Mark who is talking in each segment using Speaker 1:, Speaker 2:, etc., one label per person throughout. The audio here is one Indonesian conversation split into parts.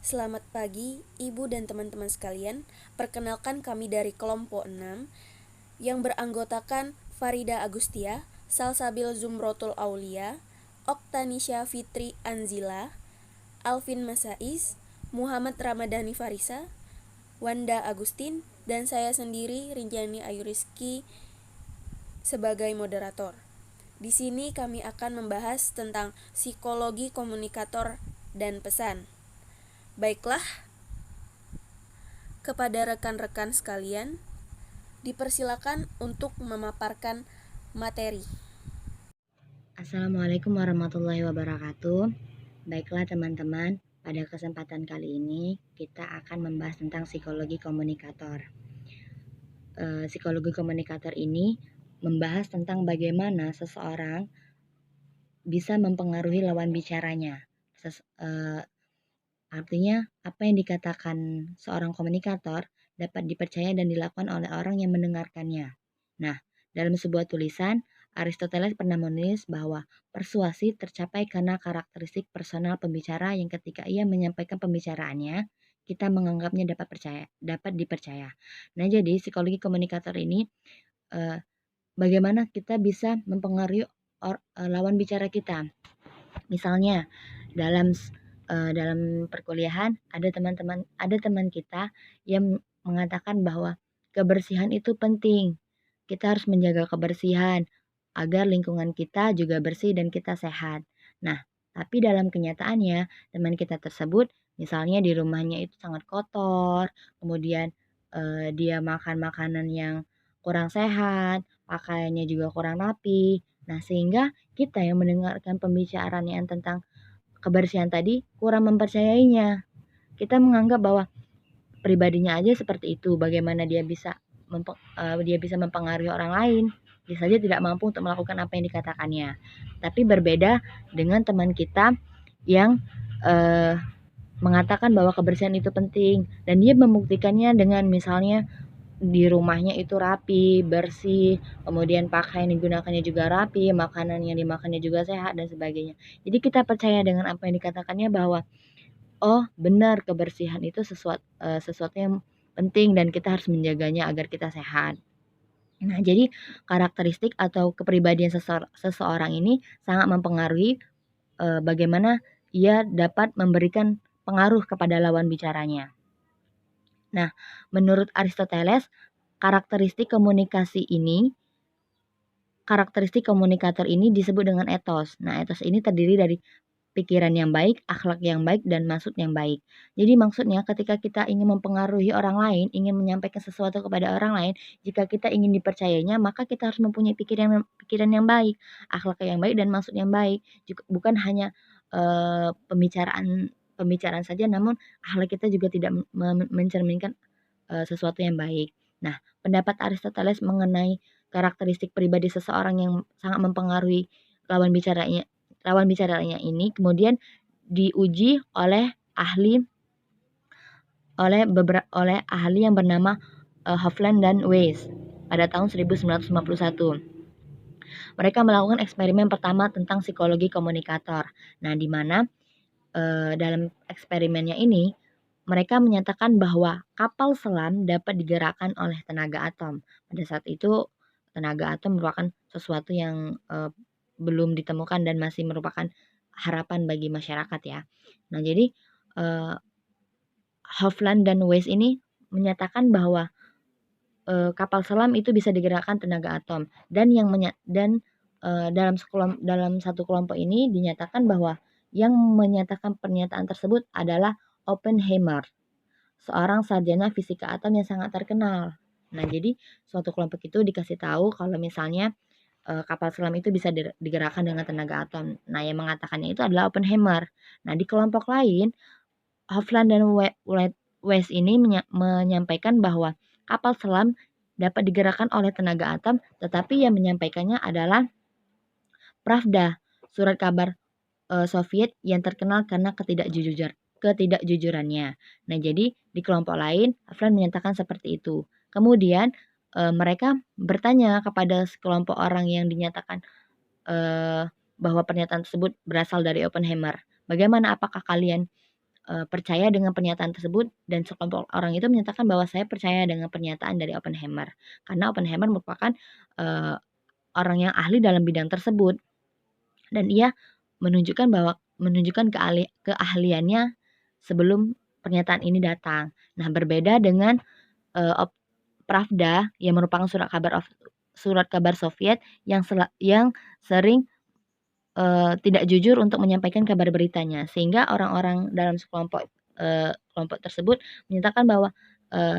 Speaker 1: Selamat pagi, Ibu dan teman-teman sekalian. Perkenalkan kami dari kelompok 6 yang beranggotakan Farida Agustia, Salsabil Zumrotul Aulia, Oktanisha Fitri Anzila, Alvin Masais, Muhammad Ramadhani Farisa, Wanda Agustin, dan saya sendiri Rinjani Ayu Rizky sebagai moderator. Di sini kami akan membahas tentang psikologi komunikator dan pesan. Baiklah, kepada rekan-rekan sekalian, dipersilakan untuk memaparkan materi.
Speaker 2: Assalamualaikum warahmatullahi wabarakatuh. Baiklah teman-teman, pada kesempatan kali ini kita akan membahas tentang psikologi komunikator. Psikologi komunikator ini membahas tentang bagaimana seseorang bisa mempengaruhi lawan bicaranya. Artinya, apa yang dikatakan seorang komunikator dapat dipercaya dan dilakukan oleh orang yang mendengarkannya. Nah, dalam sebuah tulisan, Aristoteles pernah menulis bahwa persuasi tercapai karena karakteristik personal pembicara yang ketika ia menyampaikan pembicaraannya, kita menganggapnya dapat dipercaya. Nah, jadi psikologi komunikator ini bagaimana kita bisa mempengaruhi lawan bicara kita. Misalnya, dalam perkuliahan ada teman kita yang mengatakan bahwa kebersihan itu penting. Kita harus menjaga kebersihan agar lingkungan kita juga bersih dan kita sehat. Nah, tapi dalam kenyataannya teman kita tersebut misalnya di rumahnya itu sangat kotor, kemudian dia makan makanan yang kurang sehat, pakaiannya juga kurang rapi. Nah, sehingga kita yang mendengarkan pembicaraan yang tentang kebersihan tadi kurang mempercayainya. Kita menganggap bahwa pribadinya aja seperti itu, bagaimana dia bisa mempengaruhi orang lain. Dia saja tidak mampu untuk melakukan apa yang dikatakannya. Tapi berbeda dengan teman kita yang mengatakan bahwa kebersihan itu penting dan dia membuktikannya dengan misalnya di rumahnya itu rapi, bersih, kemudian pakaian yang digunakannya juga rapi, makanan yang dimakannya juga sehat dan sebagainya. Jadi kita percaya dengan apa yang dikatakannya bahwa oh benar kebersihan itu sesuatu yang penting dan kita harus menjaganya agar kita sehat. Nah, jadi karakteristik atau kepribadian seseorang ini sangat mempengaruhi bagaimana ia dapat memberikan pengaruh kepada lawan bicaranya. Nah, menurut Aristoteles, karakteristik komunikator ini disebut dengan etos. Nah, etos ini terdiri dari pikiran yang baik, akhlak yang baik, dan maksud yang baik. Jadi maksudnya ketika kita ingin mempengaruhi orang lain, ingin menyampaikan sesuatu kepada orang lain, jika kita ingin dipercayainya, maka kita harus mempunyai pikiran yang baik, akhlak yang baik, dan maksud yang baik. Bukan hanya pembicaraan saja, namun akhlak kita juga tidak mencerminkan sesuatu yang baik. Nah, pendapat Aristoteles mengenai karakteristik pribadi seseorang yang sangat mempengaruhi lawan bicaranya ini kemudian diuji oleh ahli yang bernama Hofland dan Weiss pada tahun 1951. Mereka melakukan eksperimen pertama tentang psikologi komunikator. Nah, di mana dalam eksperimennya ini mereka menyatakan bahwa kapal selam dapat digerakkan oleh tenaga atom. Pada saat itu tenaga atom merupakan sesuatu yang belum ditemukan dan masih merupakan harapan bagi masyarakat ya. Nah, jadi Hofland dan Weiss ini menyatakan bahwa kapal selam itu bisa digerakkan tenaga atom dan dalam satu kelompok ini dinyatakan bahwa yang menyatakan pernyataan tersebut adalah Oppenheimer, seorang sarjana fisika atom yang sangat terkenal. Nah, jadi suatu kelompok itu dikasih tahu kalau misalnya kapal selam itu bisa digerakkan dengan tenaga atom. Nah, yang mengatakannya itu adalah Oppenheimer. Nah, di kelompok lain, Hofland dan Weiss ini menyampaikan bahwa kapal selam dapat digerakkan oleh tenaga atom, tetapi yang menyampaikannya adalah Pravda, surat kabar Soviet yang terkenal karena ketidakjujurannya. Nah, jadi di kelompok lain, Hofland menyatakan seperti itu. Kemudian mereka bertanya kepada sekelompok orang yang dinyatakan bahwa pernyataan tersebut berasal dari Oppenheimer. Bagaimana? Apakah kalian percaya dengan pernyataan tersebut dan sekelompok orang itu menyatakan bahwa saya percaya dengan pernyataan dari Oppenheimer. Karena Oppenheimer merupakan orang yang ahli dalam bidang tersebut dan ia menunjukkan keahliannya sebelum pernyataan ini datang. Nah, berbeda dengan Pravda yang merupakan surat kabar Soviet yang sering tidak jujur untuk menyampaikan kabar beritanya, sehingga orang-orang dalam kelompok tersebut menyatakan bahwa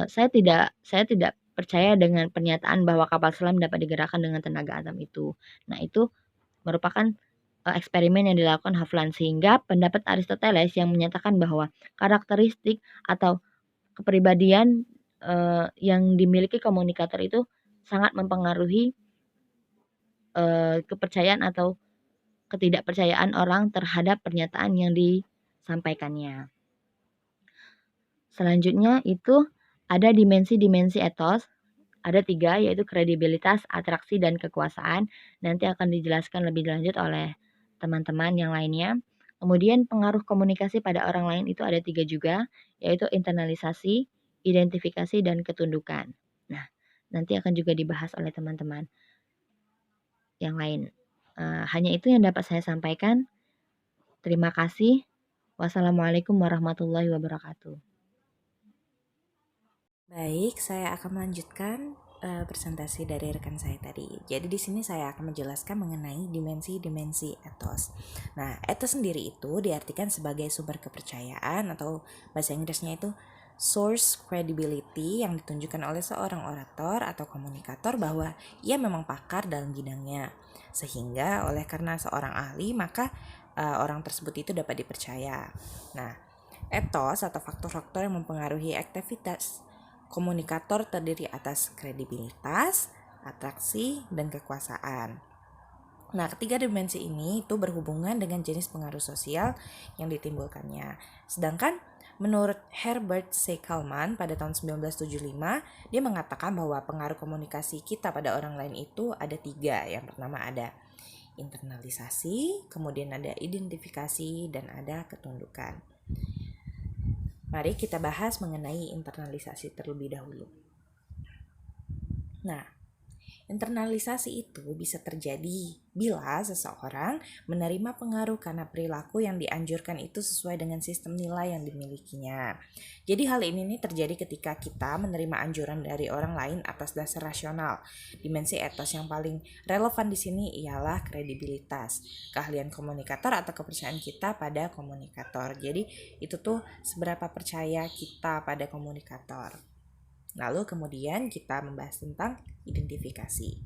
Speaker 2: saya tidak percaya dengan pernyataan bahwa kapal selam dapat digerakkan dengan tenaga atom itu. Nah, itu merupakan eksperimen yang dilakukan Havlan, sehingga pendapat Aristoteles yang menyatakan bahwa karakteristik atau kepribadian yang dimiliki komunikator itu sangat mempengaruhi kepercayaan atau ketidakpercayaan orang terhadap pernyataan yang disampaikannya. Selanjutnya itu ada dimensi-dimensi etos. Ada 3, yaitu kredibilitas, atraksi, dan kekuasaan. Nanti akan dijelaskan lebih lanjut oleh teman-teman yang lainnya. Kemudian pengaruh komunikasi pada orang lain itu ada 3 juga, yaitu internalisasi, identifikasi, dan ketundukan. Nah, nanti akan juga dibahas oleh teman-teman yang lain. Hanya itu yang dapat saya sampaikan. Terima kasih. Wassalamualaikum warahmatullahi wabarakatuh.
Speaker 3: Baik, saya akan melanjutkan presentasi dari rekan saya tadi. Jadi di sini saya akan menjelaskan mengenai dimensi-dimensi etos. Nah, etos sendiri itu diartikan sebagai sumber kepercayaan atau bahasa Inggrisnya itu source credibility yang ditunjukkan oleh seorang orator atau komunikator bahwa ia memang pakar dalam bidangnya. Sehingga oleh karena seorang ahli, maka orang tersebut itu dapat dipercaya. Nah, etos atau faktor-faktor yang mempengaruhi aktivitas komunikator terdiri atas kredibilitas, atraksi, dan kekuasaan. Nah, ketiga dimensi ini itu berhubungan dengan jenis pengaruh sosial yang ditimbulkannya. Sedangkan menurut Herbert C. Kalman pada tahun 1975, dia mengatakan bahwa pengaruh komunikasi kita pada orang lain itu ada 3. Yang pertama ada internalisasi, kemudian ada identifikasi, dan ada ketundukan. Mari kita bahas mengenai internalisasi terlebih dahulu. Nah, internalisasi itu bisa terjadi bila seseorang menerima pengaruh karena perilaku yang dianjurkan itu sesuai dengan sistem nilai yang dimilikinya. Jadi hal ini terjadi ketika kita menerima anjuran dari orang lain atas dasar rasional. Dimensi etos yang paling relevan di sini ialah kredibilitas, keahlian komunikator atau kepercayaan kita pada komunikator. Jadi itu tuh seberapa percaya kita pada komunikator. Lalu kemudian kita membahas tentang identifikasi.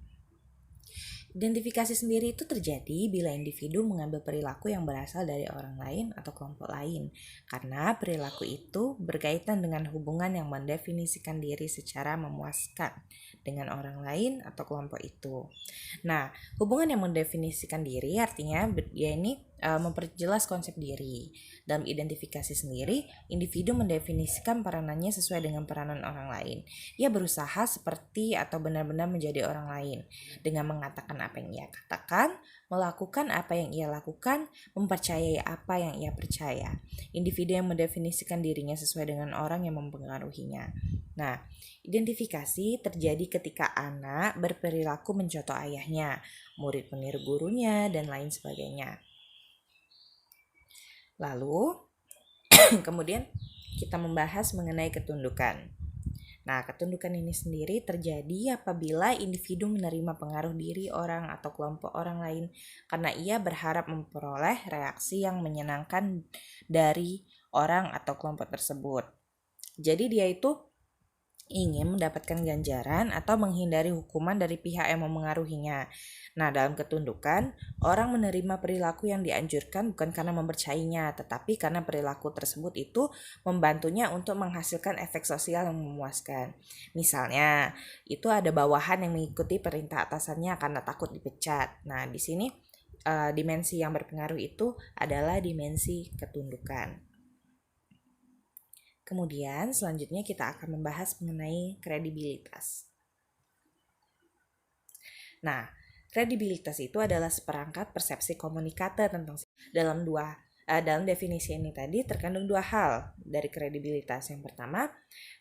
Speaker 3: Identifikasi sendiri itu terjadi bila individu mengambil perilaku yang berasal dari orang lain atau kelompok lain, karena perilaku itu berkaitan dengan hubungan yang mendefinisikan diri secara memuaskan dengan orang lain atau kelompok itu. Nah, hubungan yang mendefinisikan diri artinya dia ini memperjelas konsep diri. Dalam identifikasi sendiri, individu mendefinisikan peranannya sesuai dengan peranan orang lain. Ia berusaha seperti atau benar-benar menjadi orang lain dengan mengatakan apa yang ia katakan, melakukan apa yang ia lakukan, mempercayai apa yang ia percaya. Individu yang mendefinisikan dirinya sesuai dengan orang yang mempengaruhinya. Nah, identifikasi terjadi ketika anak berperilaku mencontoh ayahnya, murid meniru gurunya, dan lain sebagainya. Lalu, kemudian kita membahas mengenai ketundukan. Nah, ketundukan ini sendiri terjadi apabila individu menerima pengaruh diri orang atau kelompok orang lain karena ia berharap memperoleh reaksi yang menyenangkan dari orang atau kelompok tersebut. Jadi dia itu ingin mendapatkan ganjaran atau menghindari hukuman dari pihak yang memengaruhinya. Nah, dalam ketundukan, orang menerima perilaku yang dianjurkan bukan karena mempercayainya, tetapi karena perilaku tersebut itu membantunya untuk menghasilkan efek sosial yang memuaskan. Misalnya, itu ada bawahan yang mengikuti perintah atasannya karena takut dipecat. Nah, di sini dimensi yang berpengaruh itu adalah dimensi ketundukan. Kemudian selanjutnya kita akan membahas mengenai kredibilitas. Nah, kredibilitas itu adalah seperangkat persepsi komunikator tentang dalam Dalam definisi ini tadi terkandung dua hal dari kredibilitas. Yang pertama,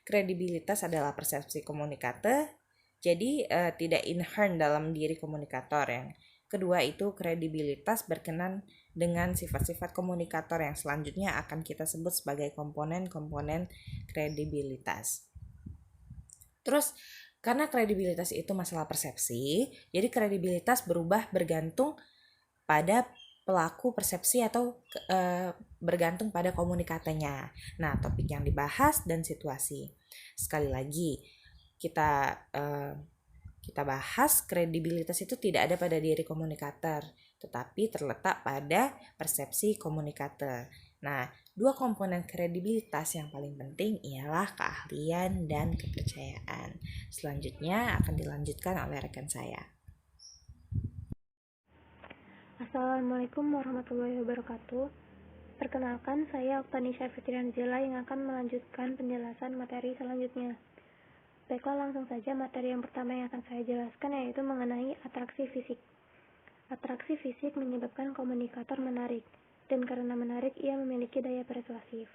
Speaker 3: kredibilitas adalah persepsi komunikator, jadi tidak inherent dalam diri komunikator. Yang kedua itu kredibilitas berkenan dengan sifat-sifat komunikator yang selanjutnya akan kita sebut sebagai komponen-komponen kredibilitas. Terus karena kredibilitas itu masalah persepsi, jadi kredibilitas berubah bergantung pada pelaku persepsi atau bergantung pada komunikatornya. Nah, topik yang dibahas dan situasi. Sekali lagi, kita bahas kredibilitas itu tidak ada pada diri komunikator, tetapi terletak pada persepsi komunikator. Nah, dua komponen kredibilitas yang paling penting ialah keahlian dan kepercayaan. Selanjutnya akan dilanjutkan oleh rekan saya.
Speaker 4: Assalamualaikum warahmatullahi wabarakatuh. Perkenalkan, saya Oktanisha Fitrianzila yang akan melanjutkan penjelasan materi selanjutnya. Baiklah, langsung saja materi yang pertama yang akan saya jelaskan yaitu mengenai atraksi fisik. Atraksi fisik menyebabkan komunikator menarik, dan karena menarik ia memiliki daya persuasif.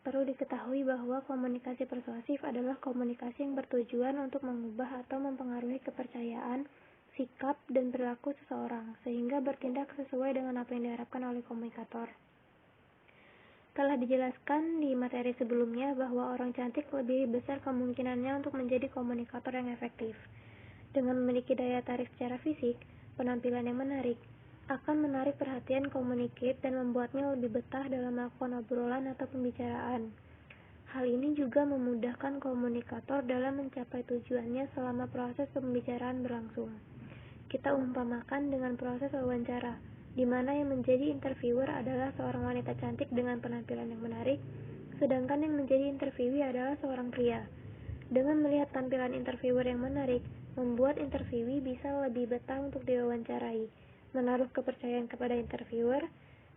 Speaker 4: Perlu diketahui bahwa komunikasi persuasif adalah komunikasi yang bertujuan untuk mengubah atau mempengaruhi kepercayaan, sikap, dan perilaku seseorang, sehingga bertindak sesuai dengan apa yang diharapkan oleh komunikator. Telah dijelaskan di materi sebelumnya bahwa orang cantik lebih besar kemungkinannya untuk menjadi komunikator yang efektif. Dengan memiliki daya tarik secara fisik, penampilan yang menarik akan menarik perhatian komunikat dan membuatnya lebih betah dalam melakukan obrolan atau pembicaraan. Hal ini juga memudahkan komunikator dalam mencapai tujuannya selama proses pembicaraan berlangsung. Kita umpamakan dengan proses wawancara, di mana yang menjadi interviewer adalah seorang wanita cantik dengan penampilan yang menarik, sedangkan yang menjadi interviewee adalah seorang pria. Dengan melihat tampilan interviewer yang menarik, membuat interviewee bisa lebih betah untuk diwawancarai, menaruh kepercayaan kepada interviewer,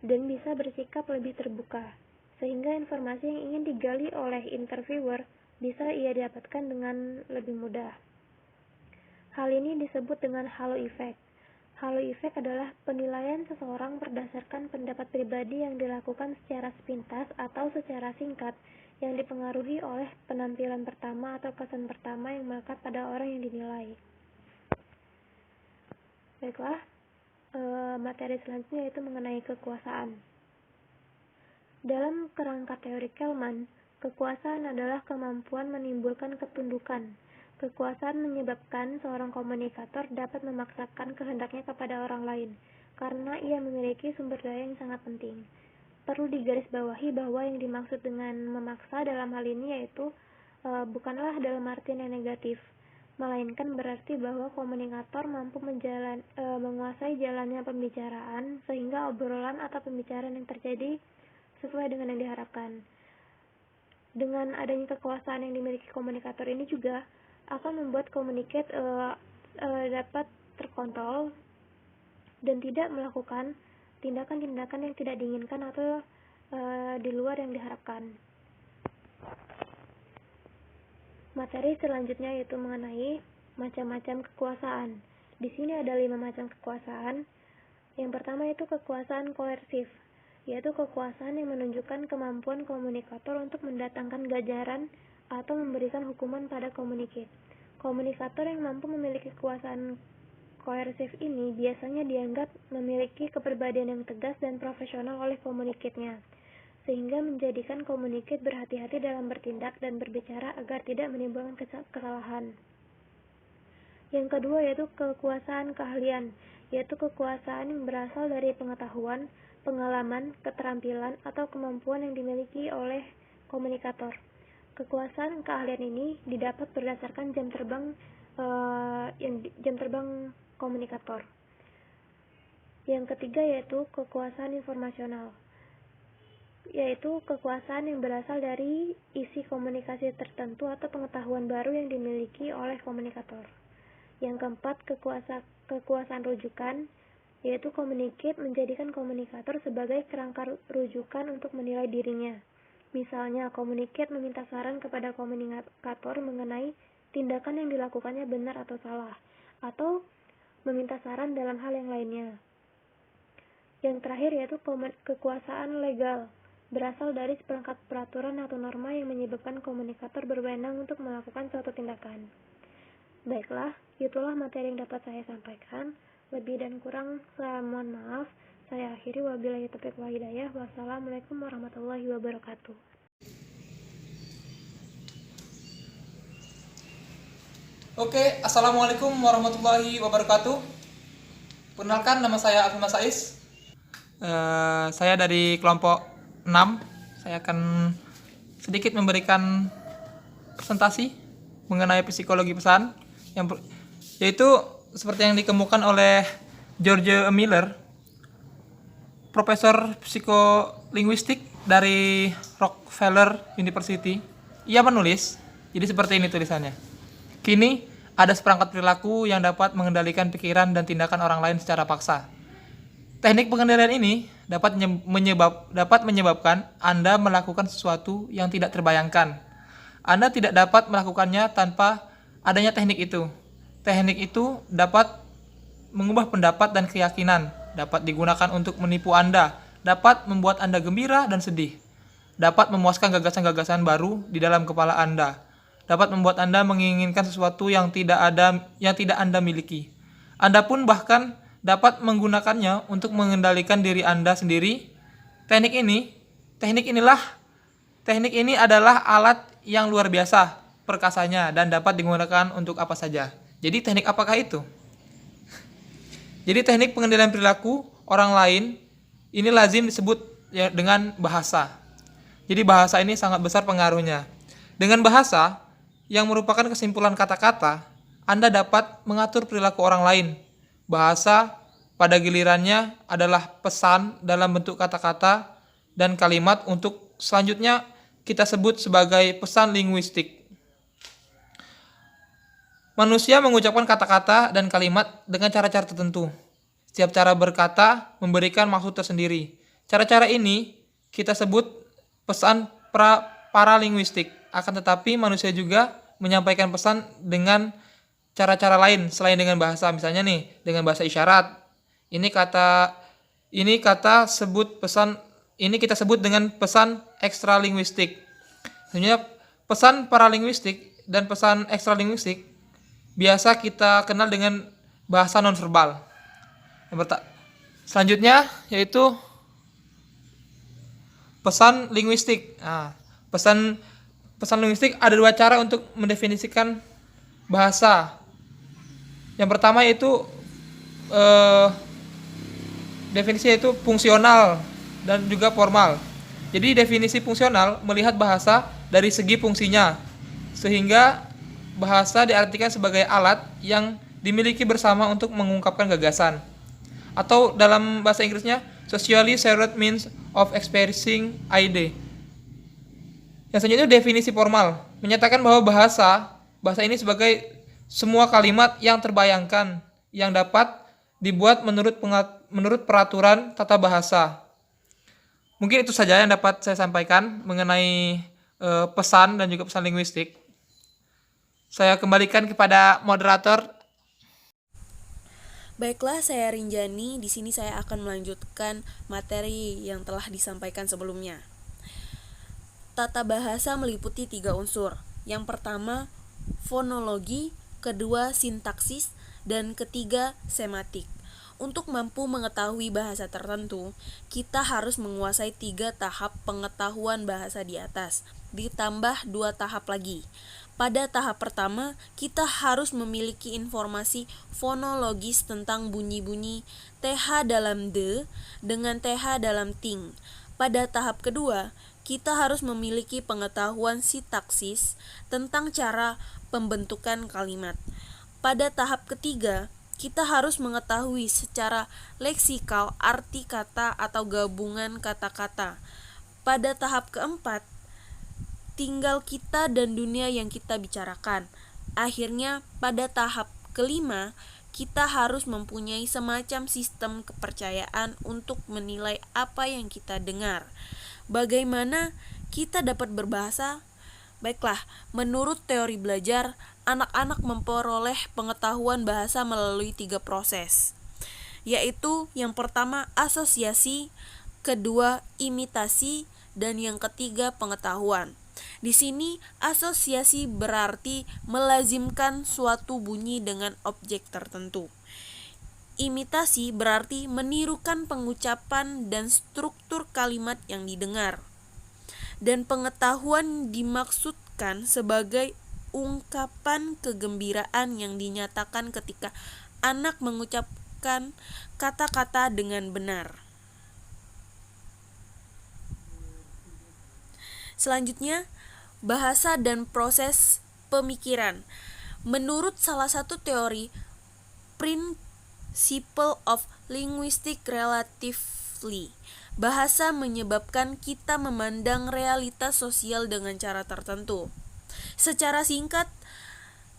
Speaker 4: dan bisa bersikap lebih terbuka, sehingga informasi yang ingin digali oleh interviewer bisa ia dapatkan dengan lebih mudah. Hal ini disebut dengan halo effect. Halo effect adalah penilaian seseorang berdasarkan pendapat pribadi yang dilakukan secara sepintas atau secara singkat yang dipengaruhi oleh penampilan pertama atau kesan pertama yang melekat pada orang yang dinilai. Baiklah, materi selanjutnya yaitu mengenai kekuasaan. Dalam kerangka teori Kelman, kekuasaan adalah kemampuan menimbulkan ketundukan. Kekuasaan menyebabkan seorang komunikator dapat memaksakan kehendaknya kepada orang lain, karena ia memiliki sumber daya yang sangat penting. Perlu digarisbawahi bahwa yang dimaksud dengan memaksa dalam hal ini yaitu bukanlah dalam artian yang negatif, melainkan berarti bahwa komunikator mampu menguasai jalannya pembicaraan sehingga obrolan atau pembicaraan yang terjadi sesuai dengan yang diharapkan. Dengan adanya kekuasaan yang dimiliki komunikator ini juga akan membuat komunikat dapat terkontrol dan tidak melakukan tindakan-tindakan yang tidak diinginkan atau di luar yang diharapkan. Materi selanjutnya yaitu mengenai macam-macam kekuasaan. Di sini ada 5 macam kekuasaan. Yang pertama itu kekuasaan koersif, yaitu kekuasaan yang menunjukkan kemampuan komunikator untuk mendatangkan ganjaran atau memberikan hukuman pada komunikat. Komunikator yang mampu memiliki kekuasaan koersif ini biasanya dianggap memiliki kepribadian yang tegas dan profesional oleh komunikatnya, sehingga menjadikan komunikat berhati-hati dalam bertindak dan berbicara agar tidak menimbulkan kesalahan. Yang kedua yaitu kekuasaan keahlian, yaitu kekuasaan yang berasal dari pengetahuan, pengalaman, keterampilan, atau kemampuan yang dimiliki oleh komunikator. Kekuasaan keahlian ini didapat berdasarkan jam terbang komunikator. Yang ketiga yaitu kekuasaan informasional, yaitu kekuasaan yang berasal dari isi komunikasi tertentu atau pengetahuan baru yang dimiliki oleh komunikator. Yang keempat, kekuasaan rujukan, yaitu komunikat menjadikan komunikator sebagai kerangka rujukan untuk menilai dirinya. Misalnya, komunikat meminta saran kepada komunikator mengenai tindakan yang dilakukannya benar atau salah, atau meminta saran dalam hal yang lainnya. Yang terakhir yaitu kekuasaan legal, berasal dari seperangkat peraturan atau norma yang menyebabkan komunikator berwenang untuk melakukan suatu tindakan. Baiklah, itulah materi yang dapat saya sampaikan. Lebih dan kurang saya mohon maaf. Saya akhiri, wabillahi taufiq wal hidayah. Wassalamualaikum warahmatullahi wabarakatuh.
Speaker 5: Oke, Assalamualaikum warahmatullahi wabarakatuh. Perkenalkan, nama saya Alfi Masais. Saya dari kelompok 6. Saya akan sedikit memberikan presentasi mengenai psikologi pesan, yaitu seperti yang dikemukakan oleh George Miller, profesor psikolinguistik dari Rockefeller University. Ia menulis, jadi seperti ini tulisannya. Kini, ada seperangkat perilaku yang dapat mengendalikan pikiran dan tindakan orang lain secara paksa. Teknik pengendalian ini dapat menyebabkan Anda melakukan sesuatu yang tidak terbayangkan. Anda tidak dapat melakukannya tanpa adanya teknik itu. Teknik itu dapat mengubah pendapat dan keyakinan, dapat digunakan untuk menipu Anda, dapat membuat Anda gembira dan sedih, dapat memuaskan gagasan-gagasan baru di dalam kepala Anda, dapat membuat Anda menginginkan sesuatu yang tidak Anda miliki. Anda pun bahkan dapat menggunakannya untuk mengendalikan diri Anda sendiri. Teknik ini adalah alat yang luar biasa perkasanya dan dapat digunakan untuk apa saja. Jadi teknik apakah itu? Jadi teknik pengendalian perilaku orang lain ini lazim disebut dengan bahasa. Jadi bahasa ini sangat besar pengaruhnya. Dengan bahasa yang merupakan kesimpulan kata-kata, Anda dapat mengatur perilaku orang lain. Bahasa pada gilirannya adalah pesan dalam bentuk kata-kata dan kalimat untuk selanjutnya kita sebut sebagai pesan linguistik. Manusia mengucapkan kata-kata dan kalimat dengan cara-cara tertentu. Setiap cara berkata memberikan maksud tersendiri. Cara-cara ini kita sebut pesan paralinguistik. Akan tetapi manusia juga menyampaikan pesan dengan cara-cara lain selain dengan bahasa. Misalnya nih, dengan bahasa isyarat. Ini kita sebut dengan pesan ekstralinguistik. Sebenarnya pesan paralinguistik dan pesan ekstralinguistik biasa kita kenal dengan bahasa nonverbal. Selanjutnya yaitu pesan linguistik. Pesan linguistik ada dua cara untuk mendefinisikan bahasa. Yang pertama yaitu definisi yaitu fungsional dan juga formal. Jadi definisi fungsional melihat bahasa dari segi fungsinya, sehingga bahasa diartikan sebagai alat yang dimiliki bersama untuk mengungkapkan gagasan. Atau dalam bahasa Inggrisnya, socially shared means of expressing idea. Yang selanjutnya definisi formal, menyatakan bahwa bahasa ini sebagai semua kalimat yang terbayangkan, yang dapat dibuat menurut peraturan tata bahasa. Mungkin itu saja yang dapat saya sampaikan mengenai pesan dan juga pesan linguistik. Saya kembalikan kepada moderator.
Speaker 1: Baiklah, saya Rinjani. Di sini saya akan melanjutkan materi yang telah disampaikan sebelumnya. Tata bahasa meliputi 3 unsur. Yang pertama, fonologi, kedua, sintaksis, dan ketiga, sematik. Untuk mampu mengetahui bahasa tertentu, kita harus menguasai 3 tahap pengetahuan bahasa di atas, ditambah 2 tahap lagi. Pada tahap pertama, kita harus memiliki informasi fonologis tentang bunyi-bunyi TH dalam de dengan TH dalam ting. Pada tahap kedua, kita harus memiliki pengetahuan sintaksis tentang cara pembentukan kalimat. Pada tahap ketiga, kita harus mengetahui secara leksikal arti kata atau gabungan kata-kata. Pada tahap keempat, tinggal kita dan dunia yang kita bicarakan. Akhirnya, pada tahap kelima, kita harus mempunyai semacam sistem kepercayaan untuk menilai apa yang kita dengar. Bagaimana kita dapat berbahasa? Baiklah, menurut teori belajar, anak-anak memperoleh pengetahuan bahasa melalui 3 proses. yaitu yang pertama asosiasi, kedua imitasi, dan yang ketiga pengetahuan. Di sini asosiasi berarti melazimkan suatu bunyi dengan objek tertentu. Imitasi berarti menirukan pengucapan dan struktur kalimat yang didengar. Dan pengetahuan dimaksudkan sebagai ungkapan kegembiraan yang dinyatakan ketika anak mengucapkan kata-kata dengan benar. Selanjutnya, bahasa dan proses pemikiran. Menurut salah satu teori, Principle of Linguistic Relativity, bahasa menyebabkan kita memandang realitas sosial dengan cara tertentu. Secara singkat,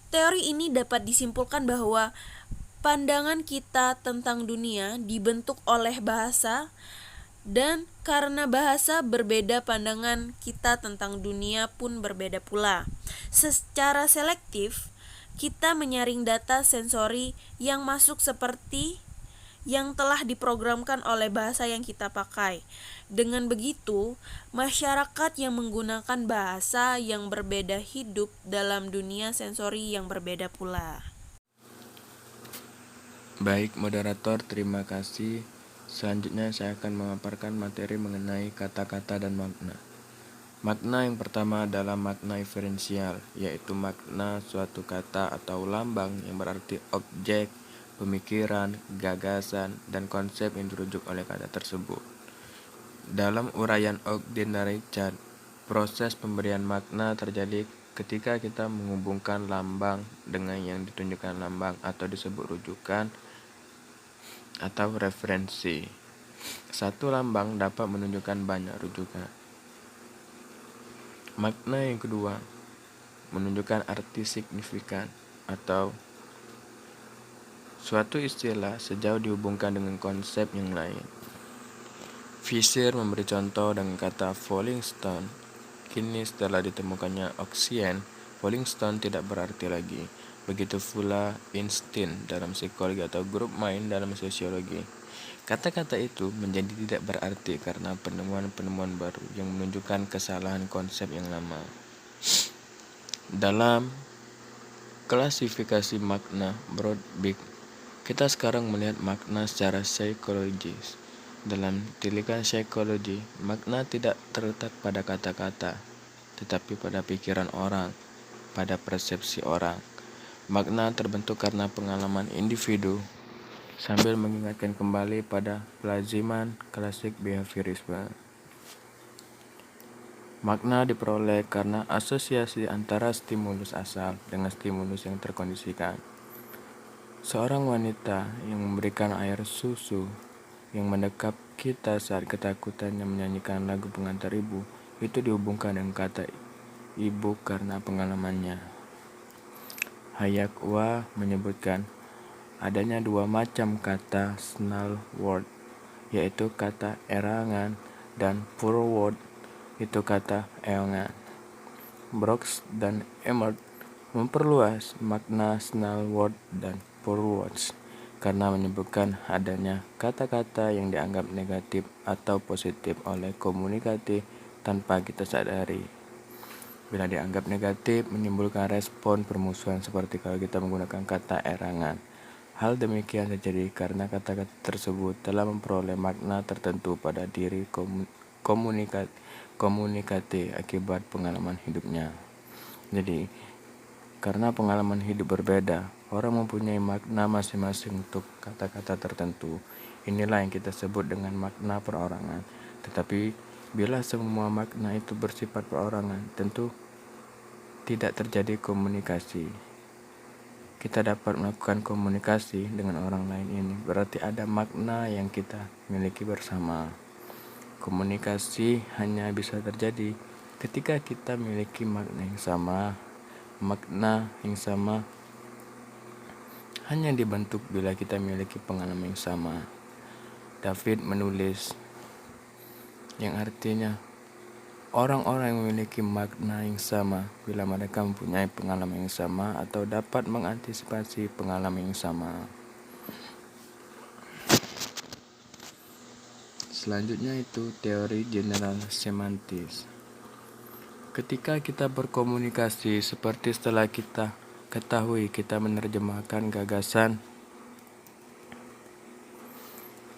Speaker 1: teori ini dapat disimpulkan bahwa pandangan kita tentang dunia dibentuk oleh bahasa, dan karena bahasa berbeda, pandangan kita tentang dunia pun berbeda pula. Secara selektif, kita menyaring data sensori yang masuk seperti yang telah diprogramkan oleh bahasa yang kita pakai. Dengan begitu, masyarakat yang menggunakan bahasa yang berbeda hidup dalam dunia sensori yang berbeda pula.
Speaker 6: Baik, moderator, terima kasih. Selanjutnya saya akan memaparkan materi mengenai kata-kata dan makna. Makna yang pertama adalah makna inferensial, yaitu makna suatu kata atau lambang yang berarti objek, pemikiran, gagasan, dan konsep yang dirujuk oleh kata tersebut. Dalam uraian Ogden dan Richard, proses pemberian makna terjadi ketika kita menghubungkan lambang dengan yang ditunjukkan lambang atau disebut rujukan atau referensi. Satu lambang dapat menunjukkan banyak rujukan. Makna yang kedua menunjukkan arti signifikan atau suatu istilah sejauh dihubungkan dengan konsep yang lain. Fisher memberi contoh dengan kata Falling Stone. Kini setelah ditemukannya oksigen, Falling Stone tidak berarti lagi. Begitu pula instinct dalam psikologi atau grup main dalam sosiologi. Kata-kata itu menjadi tidak berarti karena penemuan-penemuan baru yang menunjukkan kesalahan konsep yang lama. Dalam klasifikasi makna Brodbeck, kita sekarang melihat makna secara psikologis. Dalam tilikan psikologi, makna tidak terletak pada kata-kata, tetapi pada pikiran orang, pada persepsi orang. Makna terbentuk karena pengalaman individu, sambil mengingatkan kembali pada pelaziman klasik behaviorisme. Makna diperoleh karena asosiasi antara stimulus asal dengan stimulus yang terkondisikan. Seorang wanita yang memberikan air susu yang mendekap kita saat ketakutannya menyanyikan lagu pengantar ibu, itu dihubungkan dengan kata ibu karena pengalamannya. Hayakawa menyebutkan adanya dua macam kata snarl word, yaitu kata erangan dan pure word, itu kata eongan. Brooks dan Emmert memperluas makna snarl word dan pure words karena menyebutkan adanya kata-kata yang dianggap negatif atau positif oleh komunikasi tanpa kita sadari. Bila dianggap negatif, menimbulkan respon permusuhan seperti kalau kita menggunakan kata erangan. Hal demikian terjadi karena kata-kata tersebut telah memperoleh makna tertentu pada diri komunikasi akibat pengalaman hidupnya. Jadi, karena pengalaman hidup berbeda, orang mempunyai makna masing-masing untuk kata-kata tertentu. Inilah yang kita sebut dengan makna perorangan. Tetapi bila semua makna itu bersifat perorangan, tentu tidak terjadi komunikasi. Kita dapat melakukan komunikasi dengan orang lain ini, berarti ada makna yang kita miliki bersama. Komunikasi hanya bisa terjadi ketika kita memiliki makna yang sama. Makna yang sama hanya dibentuk bila kita memiliki pengalaman yang sama. David menulis, yang artinya orang-orang yang memiliki makna yang sama bila mereka mempunyai pengalaman yang sama atau dapat mengantisipasi pengalaman yang sama. Selanjutnya itu teori general semantis. Ketika kita berkomunikasi, seperti setelah kita ketahui kita menerjemahkan gagasan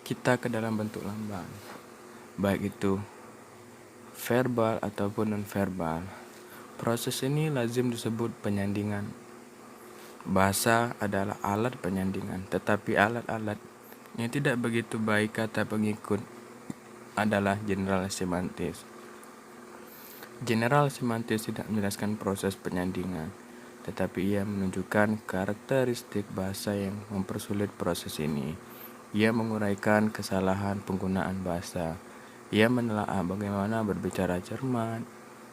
Speaker 6: kita ke dalam bentuk lambang, baik itu verbal ataupun non-verbal. Proses ini lazim disebut penyandingan. Bahasa adalah alat penyandingan, tetapi alat-alat yang tidak begitu baik kata pengikut adalah general semantis. General semantis tidak menjelaskan proses penyandingan, tetapi ia menunjukkan karakteristik bahasa yang mempersulit proses ini. Ia menguraikan kesalahan penggunaan bahasa. Ia menelaah bagaimana berbicara cermat,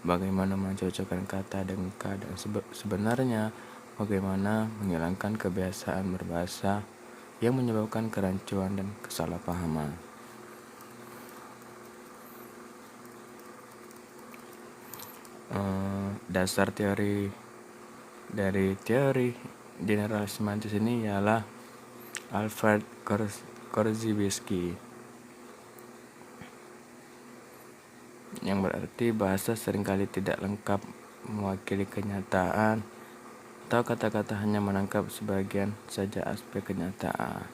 Speaker 6: bagaimana mencocokkan kata dengan keadaan sebenarnya, bagaimana menghilangkan kebiasaan berbahasa yang menyebabkan kerancuan dan kesalahpahaman. Dasar teori dari teori general semantis ini ialah Alfred Korzybski, yang berarti bahasa seringkali tidak lengkap mewakili kenyataan atau kata-kata hanya menangkap sebagian saja aspek kenyataan.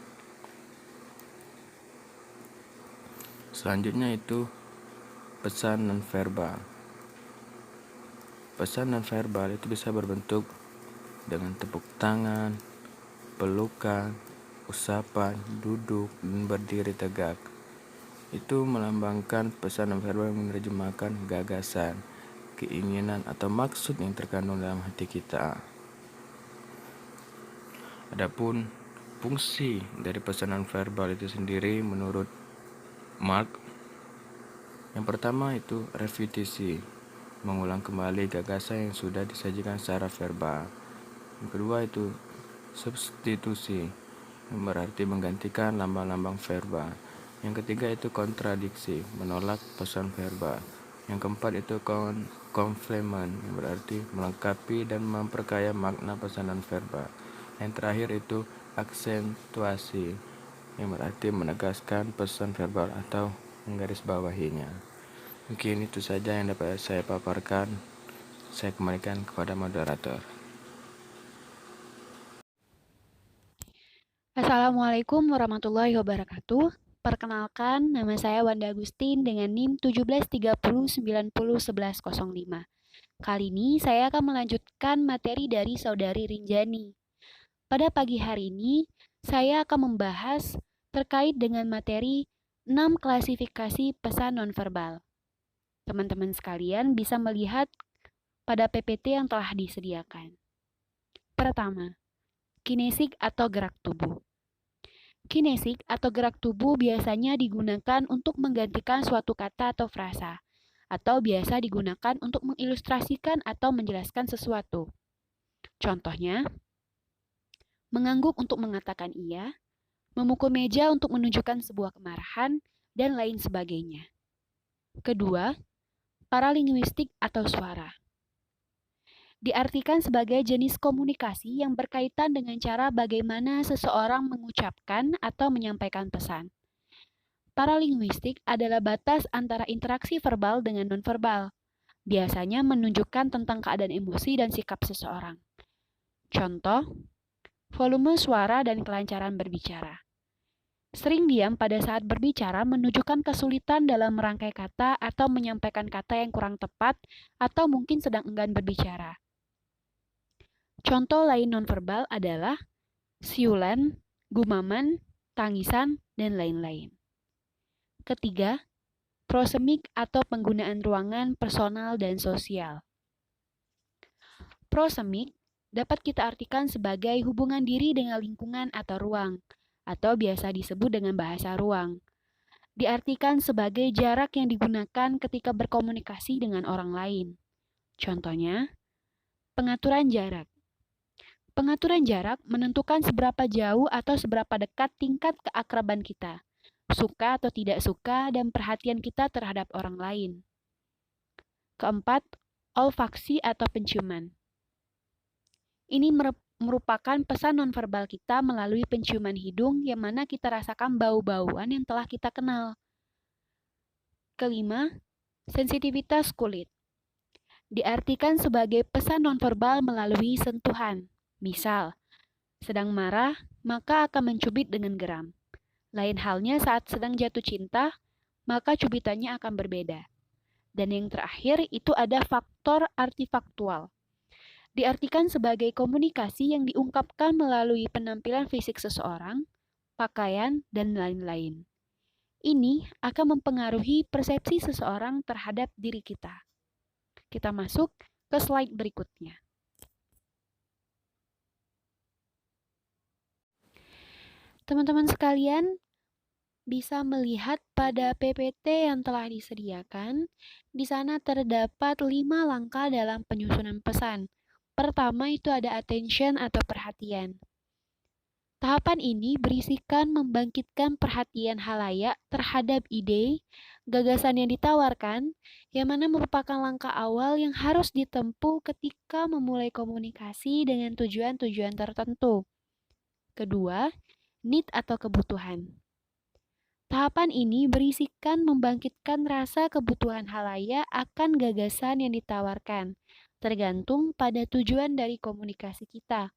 Speaker 6: Selanjutnya itu pesan nonverbal. Pesan nonverbal itu bisa berbentuk dengan tepuk tangan, pelukan, usapan, duduk, dan berdiri tegak. Itu melambangkan pesan nonverbal yang menerjemahkan gagasan, keinginan, atau maksud yang terkandung dalam hati kita. Adapun fungsi dari pesan nonverbal itu sendiri menurut Mark, yang pertama itu repetisi, mengulang kembali gagasan yang sudah disajikan secara verbal. Yang kedua itu substitusi, yang berarti menggantikan lambang-lambang verbal. Yang ketiga itu kontradiksi, menolak pesan verbal. Yang keempat itu komplement, yang berarti melengkapi dan memperkaya makna pesanan verbal. Yang terakhir itu aksentuasi, yang berarti menegaskan pesan verbal atau menggarisbawahinya. Mungkin itu saja yang dapat saya paparkan. Saya kembalikan kepada moderator.
Speaker 7: Assalamualaikum warahmatullahi wabarakatuh. Perkenalkan, nama saya Wanda Agustin dengan NIM 1730901105. Kali ini saya akan melanjutkan materi dari Saudari Rinjani. Pada pagi hari ini, saya akan membahas terkait dengan materi 6 klasifikasi pesan nonverbal. Teman-teman sekalian bisa melihat pada PPT yang telah disediakan. Pertama, kinesik atau gerak tubuh. Kinesik atau gerak tubuh biasanya digunakan untuk menggantikan suatu kata atau frasa, atau biasa digunakan untuk mengilustrasikan atau menjelaskan sesuatu. Contohnya, mengangguk untuk mengatakan iya, memukul meja untuk menunjukkan sebuah kemarahan, dan lain sebagainya. Kedua, paralinguistik atau suara. Diartikan sebagai jenis komunikasi yang berkaitan dengan cara bagaimana seseorang mengucapkan atau menyampaikan pesan. Paralinguistik adalah batas antara interaksi verbal dengan nonverbal. Biasanya menunjukkan tentang keadaan emosi dan sikap seseorang. Contoh, volume suara dan kelancaran berbicara. Sering diam pada saat berbicara menunjukkan kesulitan dalam merangkai kata atau menyampaikan kata yang kurang tepat atau mungkin sedang enggan berbicara. Contoh lain nonverbal adalah siulan, gumaman, tangisan, dan lain-lain. Ketiga, prosemik atau penggunaan ruangan personal dan sosial. Prosemik dapat kita artikan sebagai hubungan diri dengan lingkungan atau ruang, atau biasa disebut dengan bahasa ruang. Diartikan sebagai jarak yang digunakan ketika berkomunikasi dengan orang lain. Contohnya, pengaturan jarak. Pengaturan jarak menentukan seberapa jauh atau seberapa dekat tingkat keakraban kita, suka atau tidak suka, dan perhatian kita terhadap orang lain. Keempat, olfaksi atau penciuman. Ini merupakan pesan nonverbal kita melalui penciuman hidung yang mana kita rasakan bau-bauan yang telah kita kenal. Kelima, sensitivitas kulit. Diartikan sebagai pesan nonverbal melalui sentuhan. Misal, sedang marah, maka akan mencubit dengan geram. Lain halnya saat sedang jatuh cinta, maka cubitannya akan berbeda. Dan yang terakhir itu ada faktor artifaktual. Diartikan sebagai komunikasi yang diungkapkan melalui penampilan fisik seseorang, pakaian, dan lain-lain. Ini akan mempengaruhi persepsi seseorang terhadap diri kita. Kita masuk ke slide berikutnya. Teman-teman sekalian bisa melihat pada PPT yang telah disediakan, di sana terdapat 5 langkah dalam penyusunan pesan. Pertama itu ada attention atau perhatian. Tahapan ini berisikan membangkitkan perhatian halayak terhadap ide, gagasan yang ditawarkan, yang mana merupakan langkah awal yang harus ditempuh ketika memulai komunikasi dengan tujuan-tujuan tertentu. Kedua, need atau kebutuhan. Tahapan ini berisikan membangkitkan rasa kebutuhan halayak akan gagasan yang ditawarkan, tergantung pada tujuan dari komunikasi kita.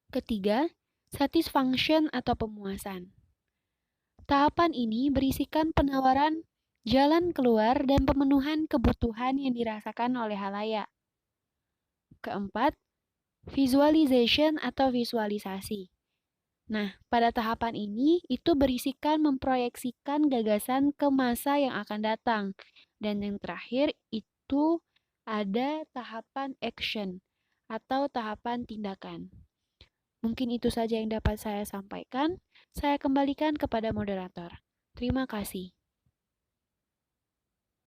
Speaker 7: Ketiga, satisfaction atau pemuasan. Tahapan ini berisikan penawaran jalan keluar dan pemenuhan kebutuhan yang dirasakan oleh halayak. Keempat, visualization atau visualisasi. Nah, pada tahapan ini itu berisikan memproyeksikan gagasan ke masa yang akan datang. Dan yang terakhir itu ada tahapan action atau tahapan tindakan. Mungkin itu saja yang dapat saya sampaikan. Saya kembalikan kepada moderator. Terima kasih.